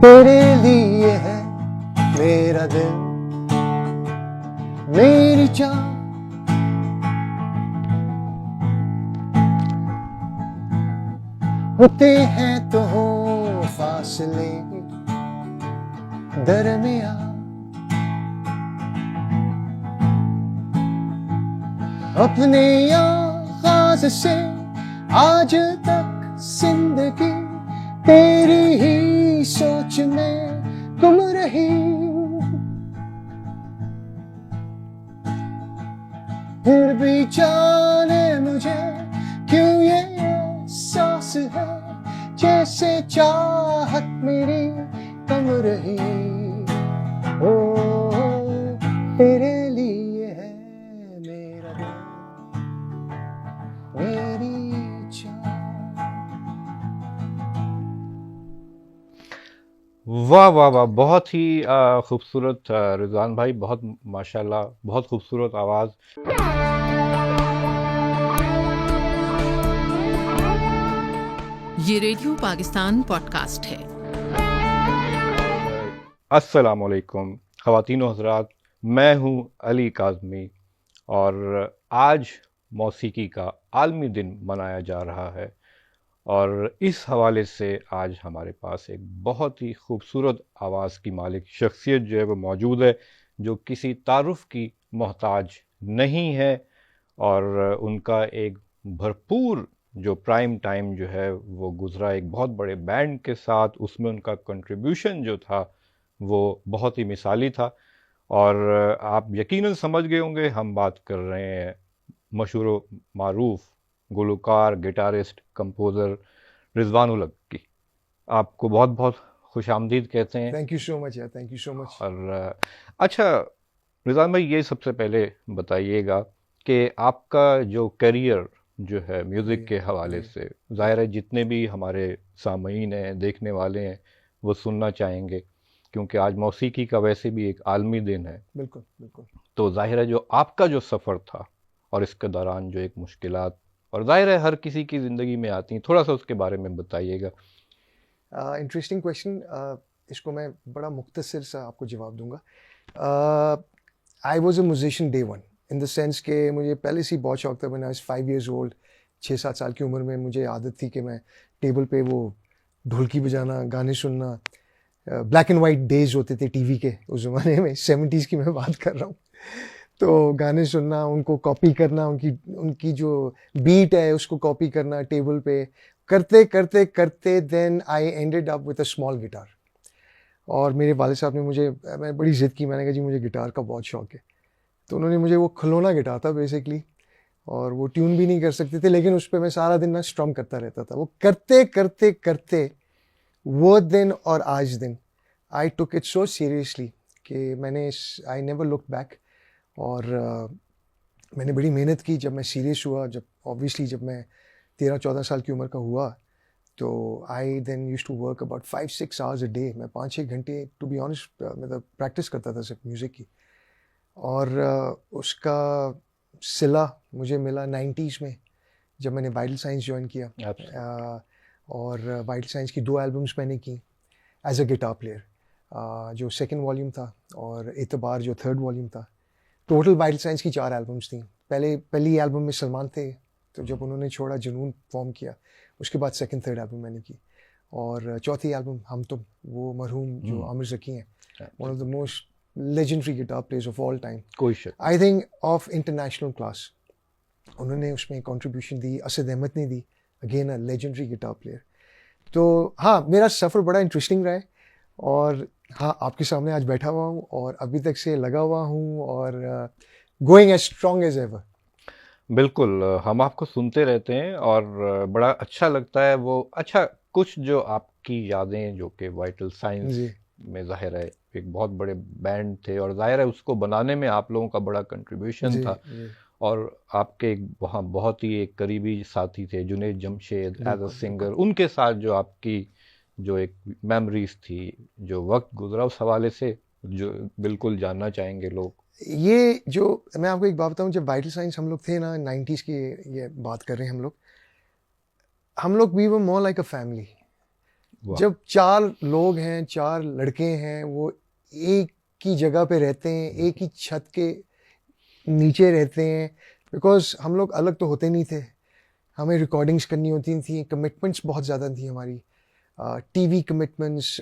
तेरे लिए है मेरा दिल, मेरी जान। होते हैं तो हो फासले दरमियां, अपने आगाज से आज तक जिंदगी तेरी ही सोच में गुम रही। फिर भी जाने मुझे क्यों ये एहसास है, जैसे चाहत मेरी कम रही। ओ तेरे लिए है मेरा दिल, मेरी जान। वाह वाह वाह, बहुत ही खूबसूरत रिजवान भाई, बहुत माशाल्लाह, बहुत खूबसूरत आवाज़। ये रेडियो पाकिस्तान पॉडकास्ट है। अस्सलाम वालेकुम ख़वातीन व हज़रात, मैं हूँ अली काज़मी और आज मौसीकी का आलमी दिन मनाया जा रहा है और इस हवाले से आज हमारे पास एक बहुत ही खूबसूरत आवाज़ की मालिक शख्सियत जो है वो मौजूद है, जो किसी तारुफ की मोहताज नहीं है और उनका एक भरपूर जो प्राइम टाइम जो है वो गुज़रा एक बहुत बड़े बैंड के साथ, उसमें उनका कंट्रीब्यूशन जो था वो बहुत ही मिसाली था। और आप यकीनन समझ गए होंगे हम बात कर रहे हैं मशहूर मारूफ गुलकार, गिटारिस्ट, कंपोज़र रिजवानुल हक की। आपको बहुत बहुत खुशामदीद कहते हैं। थैंक यू सो मच यार, थैंक यू सो मच। और अच्छा रिजवान भाई, ये सबसे पहले बताइएगा कि आपका जो करियर जो है म्यूज़िक के हवाले से, ज़ाहिर है जितने भी हमारे सामईन हैं, देखने वाले हैं, वो सुनना चाहेंगे क्योंकि आज मौसीकी का वैसे भी एक आलमी दिन है। बिल्कुल बिल्कुल। तो ज़ाहिर है जो आपका जो सफ़र था और इसके दौरान जो एक मुश्किलात, और ज़ाहिर है हर किसी की ज़िंदगी में आती हैं, थोड़ा सा उसके बारे में बताइएगा। Interesting question. इसको मैं बड़ा मुख्तसर सा आपको जवाब दूंगा। I was a musician day one, in the sense कि मुझे पहले से ही बहुत शौक था। मैंने आई 5 years ओल्ड, 6-7 साल की उम्र में मुझे आदत थी कि मैं टेबल पे वो ढोलकी बजाना, गाने सुनना। ब्लैक एंड वाइट डेज होते थे टीवी के उस ज़माने में, 70s की मैं बात कर रहा हूँ। तो गाने सुनना, उनको कॉपी करना, उनकी उनकी जो बीट है उसको कॉपी करना टेबल पे, करते करते करते then I ended up with a small guitar. और मेरे वाले साहब ने मुझे, मैं बड़ी ज़िद की, मैंने कहा जी मुझे गिटार का बहुत शौक है। तो उन्होंने मुझे, वो खिलौना गिटार था बेसिकली, और वो ट्यून भी नहीं कर सकते थे, लेकिन उस पर मैं सारा दिन ना स्ट्रम करता रहता था। वो करते करते करते वो दिन और आज दिन आई टुक इट सो सीरियसली कि मैंने, आई नेवर लुक बैक। और मैंने बड़ी मेहनत की। जब मैं सीरियस हुआ, जब ऑब्वियसली जब मैं 13-14 साल की उम्र का हुआ, तो I then used to work about 5-6 hours a day. मैं 5-6 घंटे टू बी ऑनेस्ट मतलब प्रैक्टिस करता था सिर्फ म्यूज़िक की। और उसका सिला मुझे मिला 90s में, जब मैंने वाइटल साइंस ज्वाइन किया। और वाइटल साइंस की 2 एल्बम्स मैंने की एज अ गिटार प्लेयर, जो सेकंड वॉल्यूम था और एतबार जो थर्ड वॉल्यूम था। टोटल वाइटल साइंस की 4 एल्बम्स थी। पहली एल्बम में सलमान थे, तो जब उन्होंने छोड़ा, जुनून फॉर्म किया, उसके बाद सेकंड थर्ड एल्बम मैंने की। और चौथी एल्बम हम तुम, वो मरहूम जो आमिर ज़की हैं, one of the most legendary guitar players of all time, कोई शक I think of international class, उन्होंने उसमें कंट्रीब्यूशन दी। असद अहमद ने दी, again a legendary guitar player. तो हाँ, मेरा सफ़र बड़ा इंटरेस्टिंग रहा है। और हाँ, आपके सामने आज बैठा हुआ हूँ और अभी तक से लगा हुआ हूँ और going as strong as ever. बिल्कुल, हम आपको सुनते रहते हैं और बड़ा अच्छा लगता है वो। अच्छा, कुछ जो आपकी यादें जो कि वाइटल साइंस जी में ज़ाहिर है एक बहुत बड़े बैंड थे और ज़ाहिर है उसको बनाने में आप लोगों का बड़ा कंट्रीब्यूशन जी था। जी। और आपके एक वहाँ बहुत ही एक करीबी साथी थे जुनैद जमशेद एज अ बिल्कुल सिंगर, बिल्कुल। उनके साथ जो आपकी जो एक मेमोरीज थी, जो वक्त गुजरा, उस हवाले से जो बिल्कुल जानना चाहेंगे लोग। ये जो, मैं आपको एक बात बताऊँ, जब वाइटल साइंस हम लोग थे ना, 90s की ये बात कर रहे हैं हम लोग we were more like a family. वाह। जब 4 लोग हैं, 4 लड़के हैं, वो एक ही जगह पे रहते हैं, एक ही छत के नीचे रहते हैं, बिकॉज हम लोग अलग तो होते नहीं थे, हमें रिकॉर्डिंग्स करनी होती थी, कमिटमेंट्स बहुत ज़्यादा थी हमारी, TV commitments,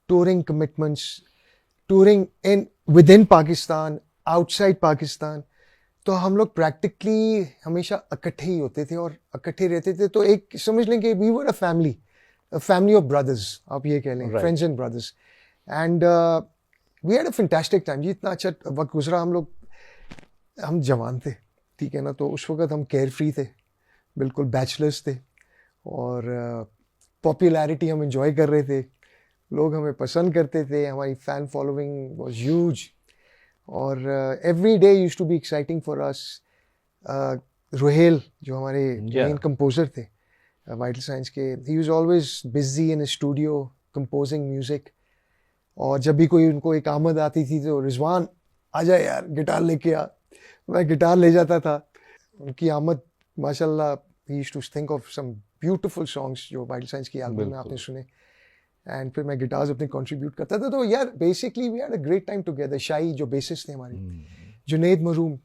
touring commitments, touring in with in Pakistan, outside Pakistan. तो हम लोग प्रैक्टिकली हमेशा इकट्ठे ही होते थे और इकट्ठे रहते थे। तो एक समझ लें कि we were a family of brothers, आप ये कह लें, Right. Friends and brothers. And we had a fantastic time जी। इतना अच्छा वक्त गुजरा। हम जवान थे, ठीक है ना, तो उस वक्त हम केयर फ्री थे, बिल्कुल बैचलर्स थे, और पॉपुलैरिटी हम इंजॉय कर रहे थे, लोग हमें पसंद करते थे, हमारी फ़ैन फॉलोइंग वाज ह्यूज, और every day used to be exciting for us. Rohail जो हमारे Yeah. मेन कंपोजर थे वाइटल साइंस के, he was always busy in studio composing music. और जब भी कोई उनको एक आमद आती थी तो रिजवान आ जा यार, गिटार लेके आ। मैं गिटार ले जाता था। उनकी आमद माशाल्लाह, he used to think of some beautiful songs जो वाइटल साइंस की एल्बम में बिल्कुल। आपने सुने, एंड फिर मैं गिटार्स अपने कंट्रीब्यूट करता था। तो यार basically we had a great time together. Shahi जो बेसिस थे हमारे, जुनेद मरूम,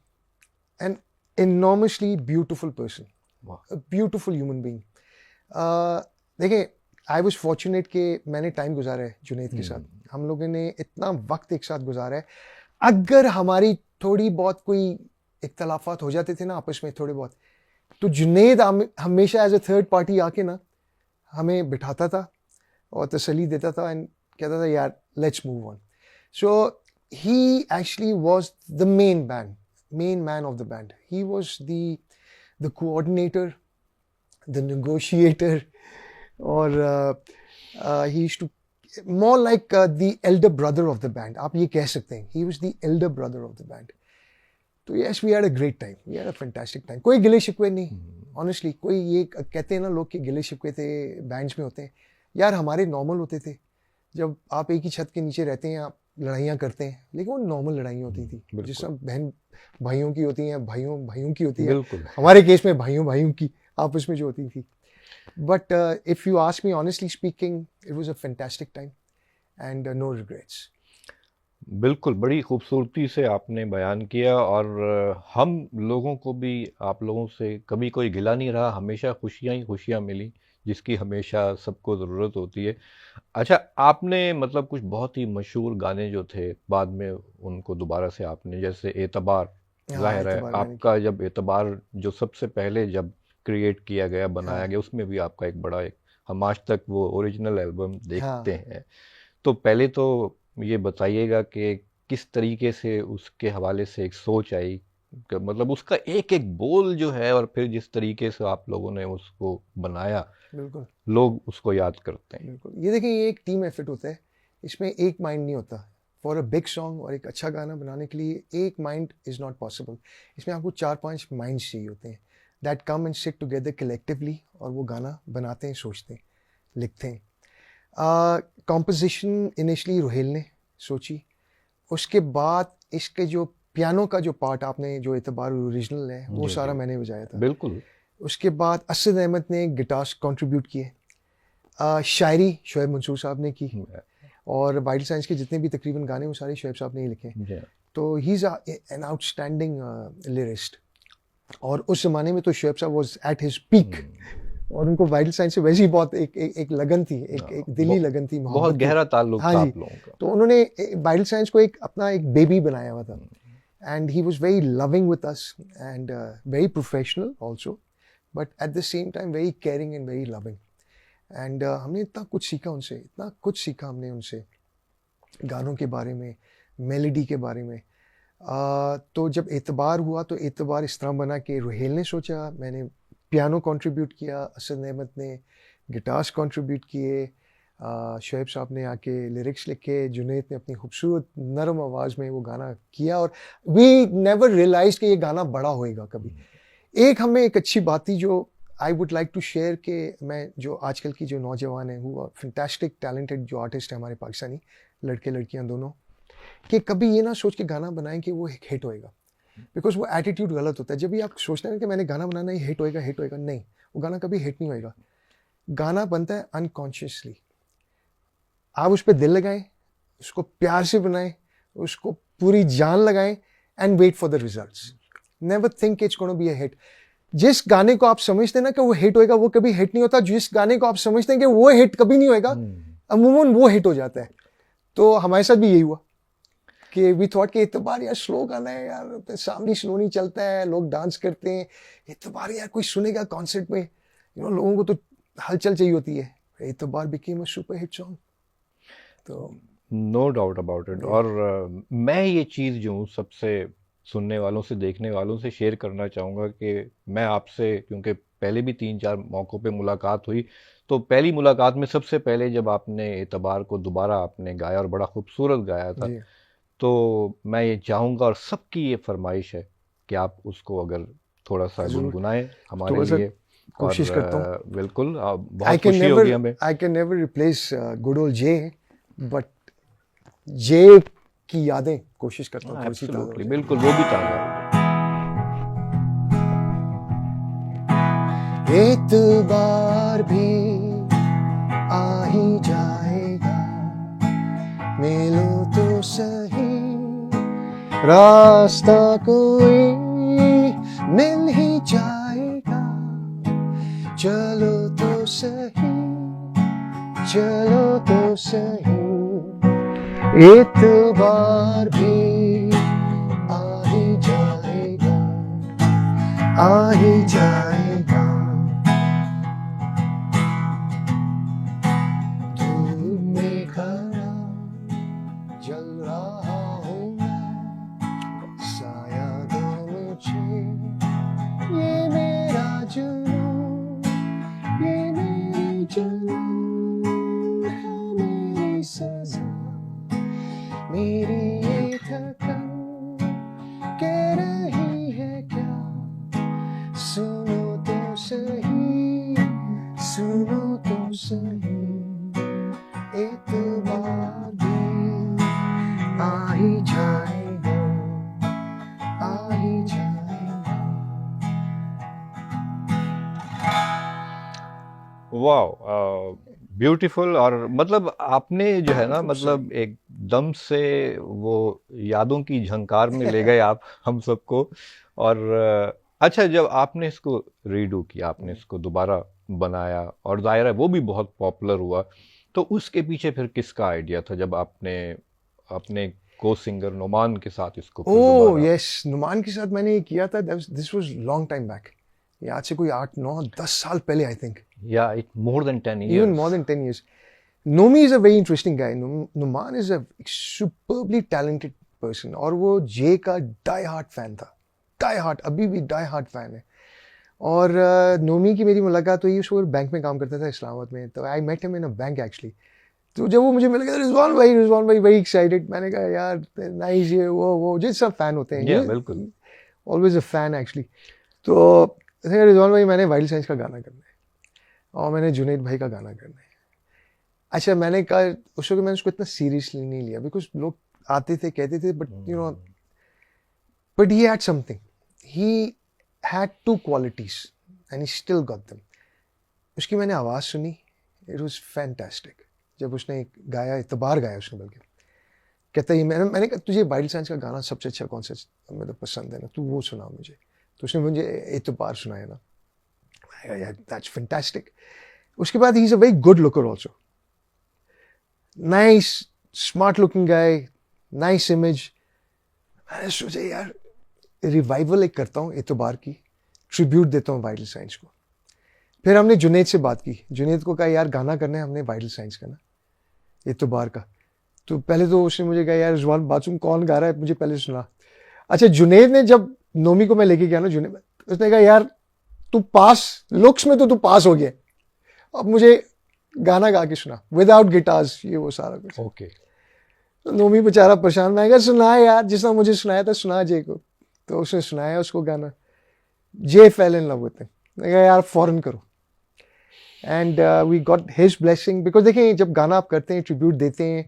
एन enormously beautiful person, वाह। a beautiful human being. देखिए, आई वॉज फॉर्चुनेट कि मैंने टाइम गुजारा है जुनेद के साथ। हम लोगों ने इतना वक्त एक साथ गुजारा है। अगर हमारी थोड़ी बहुत कोई इख्तलाफात हो जाते थे ना आपस में थोड़े बहुत, तो जुनेद हमेशा एज अ थर्ड पार्टी आके ना हमें बिठाता था और तसल्ली देता था एंड कहता था यार let's move on. So he actually was the main man of the band. He was the coordinator, the negotiator, or he used to more like the elder brother of the band. आप ये कह सकते हैं, he was the elder brother of the band. तो yes, we had a great time. We had a fantastic time. कोई गिले शिकवे नहीं, honestly. कोई ये कहते हैं ना लोग कि गिले शिकवे थे बैंड्स में होते हैं, यार हमारे नॉर्मल होते थे। जब आप एक ही छत के नीचे रहते हैं, आप लड़ाइयाँ करते हैं, लेकिन वो नॉर्मल लड़ाइयाँ होती थी, जिस तरह बहन भाइयों की होती हैं, भाइयों की होती है। बिल्कुल। हमारे केस में भाइयों की आपस में जो होती थी। But if you ask me honestly speaking, it was a fantastic time and no regrets. बिल्कुल, बड़ी खूबसूरती से आपने बयान किया, और हम लोगों को भी आप लोगों से कभी कोई गिला नहीं रहा, हमेशा खुशियाँ ही खुशियाँ मिली, जिसकी हमेशा सबको ज़रूरत होती है। अच्छा, आपने मतलब कुछ बहुत ही मशहूर गाने जो थे, बाद में उनको दोबारा से आपने, जैसे एतबार, हाँ, ज़ाहिर है एतबार मैंने आपका जब एतबार जो सबसे पहले जब क्रिएट किया गया, बनाया हाँ। गया, उसमें भी आपका एक बड़ा एक, हम आज तक वो ओरिजिनल एल्बम देखते हाँ। हैं। तो पहले तो ये बताइएगा कि किस तरीके से उसके हवाले से एक सोच आई, मतलब उसका एक एक बोल जो है, और फिर जिस तरीके से आप लोगों ने उसको बनाया, बिल्कुल लोग उसको याद करते हैं। बिल्कुल। ये देखिए, ये एक टीम एफर्ट होता है, इसमें एक माइंड नहीं होता। फॉर अ बिग सॉन्ग और एक अच्छा गाना बनाने के लिए एक माइंड इज़ नॉट पॉसिबल। इसमें आपको 4-5 माइंड्स चाहिए होते हैं, that come and sit together collectively, और वो गाना बनाते हैं, सोचते हैं, लिखते हैं। कॉम्पोजिशन इनिशली रोहेल ने सोची, उसके बाद इसके जो पियानो का जो पार्ट आपने जो एतबार ओरिजिनल है वो जी, सारा जी। मैंने बजाया था। बिल्कुल। उसके बाद असद अहमद ने गिटार्स कंट्रीब्यूट किए, शायरी शोएब मंसूर साहब ने की, और वाइल्ड साइंस के जितने भी तकरीबन गाने वो सारे शोएब साहब ने ही लिखे। जी। तो he is an outstanding lyrist, और उस ज़माने में तो शोएब साहब वाज एट हिज पीक, और उनको वाइल्ड साइंस से वैसे ही बहुत एक लगन थी, एक दिली लगन थी, बहुत मोहब्बत थी। गहरा ताल्लुक हाँ था जी। आप लोगों का। तो उन्होंने वाइल्ड साइंस को एक अपना एक बेबी बनाया हुआ था, and he was very loving with us and very professional also, but at the same time very caring and very loving. And हमने इतना कुछ सीखा उनसे, इतना कुछ सीखा हमने उनसे, गानों के बारे में, मेलोडी के बारे में। तो जब एतबार हुआ तो एतबार इस तरह बना कि रोहेल ने सोचा, मैंने पियानो कंट्रीब्यूट किया, असद अहमद ने गिटार्स कंट्रीब्यूट किए, शोएब साहब ने आके लिरिक्स लिखे, जुनेद ने अपनी खूबसूरत नरम आवाज़ में वो गाना किया, और वी नेवर रियलाइज कि ये गाना बड़ा होएगा कभी। एक हमें एक अच्छी बात थी जो I would like to share, कि मैं जो आजकल की जो नौजवान हैं, वो फैंटास्टिक टैलेंटेड जो आर्टिस्ट हैं हमारे पाकिस्तानी, लड़के लड़कियां दोनों, कि कभी ये ना सोच के गाना बनाएं कि वो एक हिट होएगा, बिकॉज वो एटीट्यूड गलत होता है। जब भी आप सोचते हैं कि मैंने गाना बनाना है हिट होएगा, नहीं, वो गाना कभी हिट नहीं होएगा। गाना बनता है अनकॉन्शियसली, आप उस पर दिल लगाएं, उसको प्यार से बनाएं, उसको पूरी जान लगाएं and wait for the results. Never think it's gonna be a hit. जिस गाने को आप समझते हैं ना कि वो हिट होएगा, वो कभी हिट नहीं होता. जिस गाने को आप समझते हैं कि वो हिट कभी नहीं होएगा, अमूमन वो हिट हो जाता है. तो हमारे साथ भी यही हुआ कि वी थॉट कि इतबार यार स्लो गाना है यार, सामने स्लो नहीं चलता है, लोग डांस करते हैं. इतबार यार कोई सुनेगा कॉन्सर्ट में, लोगों को तो हलचल चाहिए होती है. Aitebaar became a super hit song. तो नो डाउट अबाउट इट. और मैं ये चीज़ जो हूँ सबसे सुनने वालों से, देखने वालों से शेयर करना चाहूँगा कि मैं आपसे, क्योंकि पहले भी 3-4 मौक़ों पे मुलाकात हुई, तो पहली मुलाकात में सबसे पहले जब आपने एतबार को दोबारा आपने गाया और बड़ा खूबसूरत गाया था, जी. तो मैं ये चाहूँगा और सबकी ये फरमाइश है कि आप उसको अगर थोड़ा सा ज़रूर. गुनगुनाएं हमारे थोड़ा सा लिए. और कोशिश करता हूँ. बिल्कुल बहुत खुशी होगी हमें. I can never replace good old Jay, but Jay की यादें कोशिश करता हूँ थोड़ी सी ताज़ा हो एब्सोल्युटली, जाए. बिल्कुल वो भी ताज़ा. एतबार भी आ ही जाएगा, मिलो तो सही, रास्ता कोई मिल ही जाएगा. चलो तो सही, चलो तो सही, एतबार भी आ ही जाएगा, आ ही जाएगा. धूप में खड़ा जल रहा हूँ मैं, साया दो मुझे, ये मेरा जुनून, ये मेरी जुनून है, मेरी सजा, मेरी ये थकन कह रही है क्या. सुनो तो सही, सुनो तो सही, एतबार भी आ ही जाएगा, आ ही जाएगा. वाह, ब्यूटीफुल. और मतलब आपने जो है ना, मतलब एकदम से वो यादों की झंकार में ले गए आप हम सबको. और अच्छा, जब आपने इसको रीडू किया, आपने इसको दोबारा बनाया और दायरा वो भी बहुत पॉपुलर हुआ, तो उसके पीछे फिर किसका आइडिया था जब आपने अपने को सिंगर नुमान के साथ इसको फिर ओह दोबारा? यस, नुमान के साथ मैंने ये किया था. This was long time back. ये आज से कोई 8-9-10 साल पहले, आई थिंक. या it more than 10 Even years. more than 10 years. Nomi is a very interesting guy. Numan is a superbly talented person. और वो जे का डाई हार्ट फैन था. डाई हार्ट, अभी भी डाई हार्ट फैन है. और नोमी की मेरी मुलाकात हुई, उसको बैंक में काम करता था इस्लामाबाद में. तो I met him in a bank actually. तो जब वो मुझे मिल गया, रिजवान भाई वेरी एक्साइटेड. मैंने कहा यार नाइस, ये वो जिस सब फैन होते हैं, Yeah, बिल्कुल. Always a fan actually. तो रिजवान भाई, मैंने वाइल्ड साइंस का गाना करना है और मैंने जुनैद भाई का गाना करना है. अच्छा, मैंने कहा उस वक्त मैंने उसको इतना सीरियसली नहीं लिया, बिकॉज लोग आते थे कहते थे, but he had something, he had 2 qualities and he still got them. उसकी मैंने आवाज़ सुनी, इट वाज फैंटास्टिक. जब उसने गाया, इतबार गाया उसने, बल्कि कहता ही मैंने कहा तुझे वाइल्ड साइंस का गाना सबसे अच्छा कौन सा मतलब पसंद है ना, तू वो सुना मुझे. तो उसने मुझे इतबार सुनाया ना. That's fantastic. उसके बाद he is a very good looker also. Nice smart looking guy, nice image. मैंने सोचा यार रिवाइवल एक करता हूँ एतबार की, ट्रिब्यूट देता हूँ वाइटल साइंस को. फिर हमने जुनैद से बात की. जुनैद को कहा यार गाना करना है हमने वाइटल साइंस का ना, एतबार का. तो पहले तो उसने मुझे कहा यार रिजवान बाथरूम कौन गा रहा है, मुझे पहले सुना. अच्छा, जुनैद ने जब नोमी को मैं लेके गया ना, जुनैद उसने कहा यार तू पास, लुक्स में तो तू पास हो गया, अब मुझे गाना गा के सुना विदाउट गिटार्स, ये वो सारा कुछ. ओके. तो नोमी बेचारा परेशान. मैं कहा सुना यार, जिसने मुझे सुनाया था सुना जे को. तो उसने सुनाया उसको गाना. जे fell in love with him. मैं कहा यार फॉरन करो. And we got his blessing. Because देखिए, जब गाना आप करते हैं, ट्रिब्यूट देते हैं,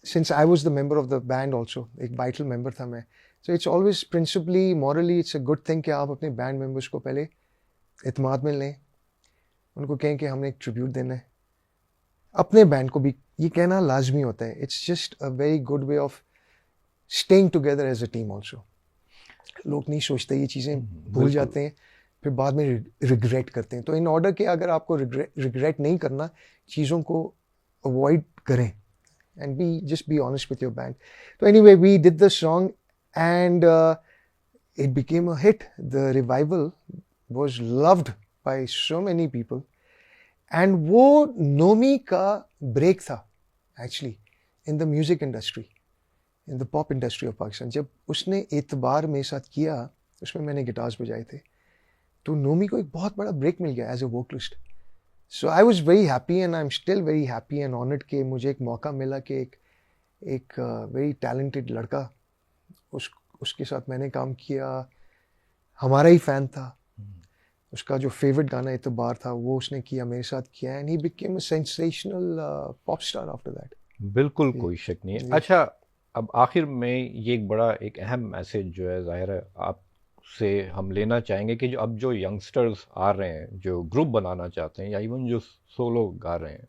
since I was the member of the band also, एक वाइटल मेंबर था मैं. So it's always principally morally it's a good thing कि आप अपने बैंड मेंबर्स को पहले इत्मीनान में लें, उनको कहें कि हमने एक ट्रिब्यूट देना है. अपने बैंड को भी ये कहना लाजमी होता है. It's just a very good way of staying together as a team also. लोग नहीं सोचते, ये चीज़ें भूल बिल्कुल। जाते हैं, फिर बाद में रिग्रेट करते हैं. तो इन ऑर्डर के अगर आपको रिग्रेट नहीं करना, चीज़ों को अवॉइड करें and just be honest with your band. So anyway, we did the song and it became a hit. The revival was loved by so many people. And वो नोमी का break था actually in the music industry, in the pop industry of Pakistan. जब उसने एतबार मेरे साथ किया, उसमें मैंने गिटार्स बजाए थे, तो नोमी को एक बहुत बड़ा ब्रेक मिल गया as a vocalist. So I was very happy and I am still very happy and honoured कि मुझे एक मौका मिला कि एक वेरी टैलेंटेड लड़का, उसके साथ मैंने काम किया, हमारा ही फ़ैन था, उसका जो फेवरेट गाना एतबार था वो उसने किया, मेरे साथ किया, and he became a sensational pop star after that. बिल्कुल कोई शक नहीं है. अच्छा, अब आखिर में ये एक अहम मैसेज जो है ज़ाहिर है आप से हम लेना चाहेंगे कि जो अब जो यंगस्टर्स आ रहे हैं, जो ग्रुप बनाना चाहते हैं या इवन जो सोलो गा रहे हैं,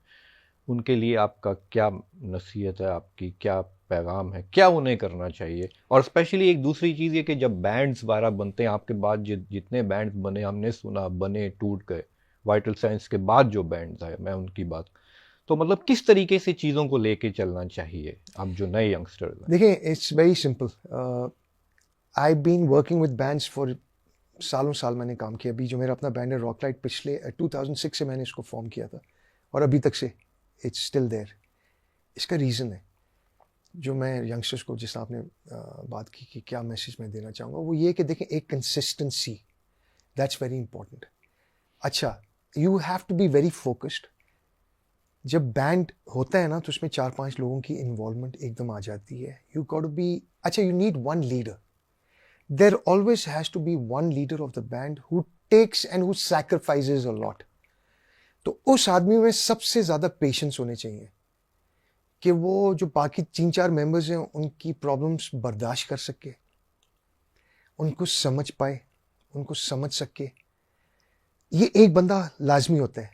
उनके लिए आपका क्या नसीहत है, आपकी क्या पैगाम है, क्या उन्हें करना चाहिए? और स्पेशली एक दूसरी चीज़ ये कि जब बैंड्स वगैरह बनते हैं, आपके बाद जितने बैंड्स बने, हमने सुना बने टूट गए, वाइटल साइंस के बाद जो बैंड्स आए, मैं उनकी बात, तो मतलब किस तरीके से चीज़ों को लेके चलना चाहिए अब जो नए यंगस्टर्स हैं? देखिए, it's very simple. I been working with bands for सालों साल मैंने काम किया. अभी जो मेरा अपना बैंड है रॉकलाइट, पिछले 2006 से मैंने इसको फॉर्म किया था और अभी तक से इट्स स्टिल देयर. इसका रीज़न है जो मैं यंगस्टर्स को, जिस आपने बात की कि क्या मैसेज मैं देना चाहूँगा, वो ये कि देखें, एक कंसिस्टेंसी, दैट्स वेरी इंपॉर्टेंट. अच्छा, you have to be very focused. जब बैंड होता है ना तो उसमें 4-5 लोगों की इन्वॉल्वमेंट एकदम आ जाती है. यू गॉट टू बी, अच्छा, you need one leader. There always has to be one leader of the band who takes and who sacrifices a lot. तो उस आदमी में सबसे ज़्यादा पेशेंस होने चाहिए कि वो जो बाकी 3-4 मेंबर्स हैं उनकी प्रॉब्लम्स बर्दाश्त कर सके, उनको समझ पाए, उनको समझ सके. ये एक बंदा लाजमी होता है.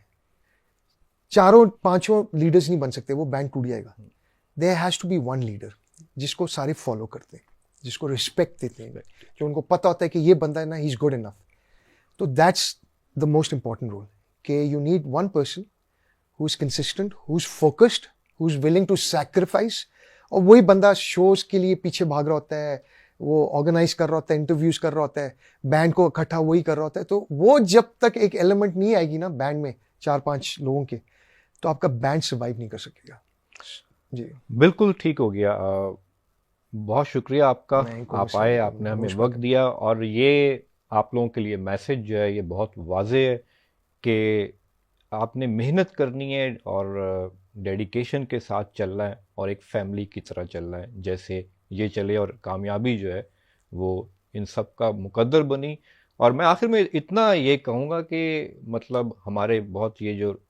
4-5 लीडर्स नहीं बन सकते, वो बैंड टूट जाएगा. There has to be one leader जिसको सारे फॉलो करते हैं, जिसको रिस्पेक्ट देते हैं, जो उनको पता होता है कि ये बंदा है ना, ही इज़ गुड इनफ. तो that's the most important role, कि you need one person who is consistent, who is focused, who is willing to sacrifice. और वही बंदा शोज़ के लिए पीछे भाग रहा होता है, वो ऑर्गेनाइज कर रहा होता है, इंटरव्यूज़ कर रहा होता है, बैंड को इकट्ठा वही कर रहा होता है. तो वो जब तक एक एलिमेंट नहीं आएगी ना बैंड में 4-5 लोगों के, तो आपका बैंड सर्वाइव नहीं कर सकेगा. जी, बिल्कुल ठीक हो गया. बहुत शुक्रिया आपका, आप आए, आपने हमें वक्त दिया, और ये आप लोगों के लिए मैसेज जो है ये बहुत वाज़ेह है कि आपने मेहनत करनी है और डेडिकेशन के साथ चलना है और एक फैमिली की तरह चलना है, जैसे ये चले, और कामयाबी जो है वो इन सब का मुकद्दर बनी. और मैं आखिर में इतना ये कहूँगा कि मतलब हमारे बहुत ये जो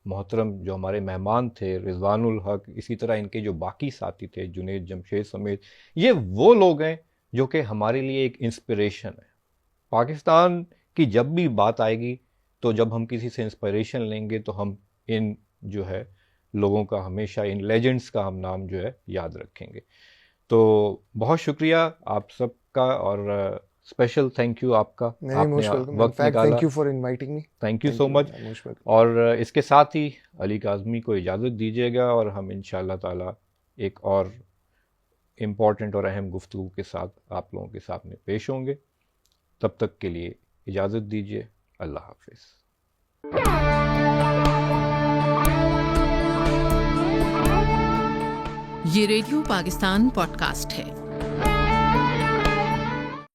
मोहतरम जो हमारे मेहमान थे, रिजवानुल हक, इसी तरह इनके जो बाकी साथी थे, जुनेद जमशेद समेत, ये वो लोग हैं जो कि हमारे लिए एक इंस्पिरेशन है. पाकिस्तान की जब भी बात आएगी, तो जब हम किसी से इंस्पिरेशन लेंगे तो हम इन जो है लोगों का, हमेशा इन लेजेंड्स का हम नाम जो है याद रखेंगे. तो बहुत शुक्रिया आप सबका, और स्पेशल थैंक यू आपका, आपने वक्त निकाला. Thank you for inviting me. Thank you so much. और इसके साथ ही अली काज़मी को इजाज़त दीजिएगा, और हम इंशाअल्लाह ताला एक और इम्पॉर्टेंट और अहम गुफ्तगू के साथ आप लोगों के सामने पेश होंगे. तब तक के लिए इजाज़त दीजिए. अल्लाह हाफिज़. ये रेडियो पाकिस्तान पॉडकास्ट है.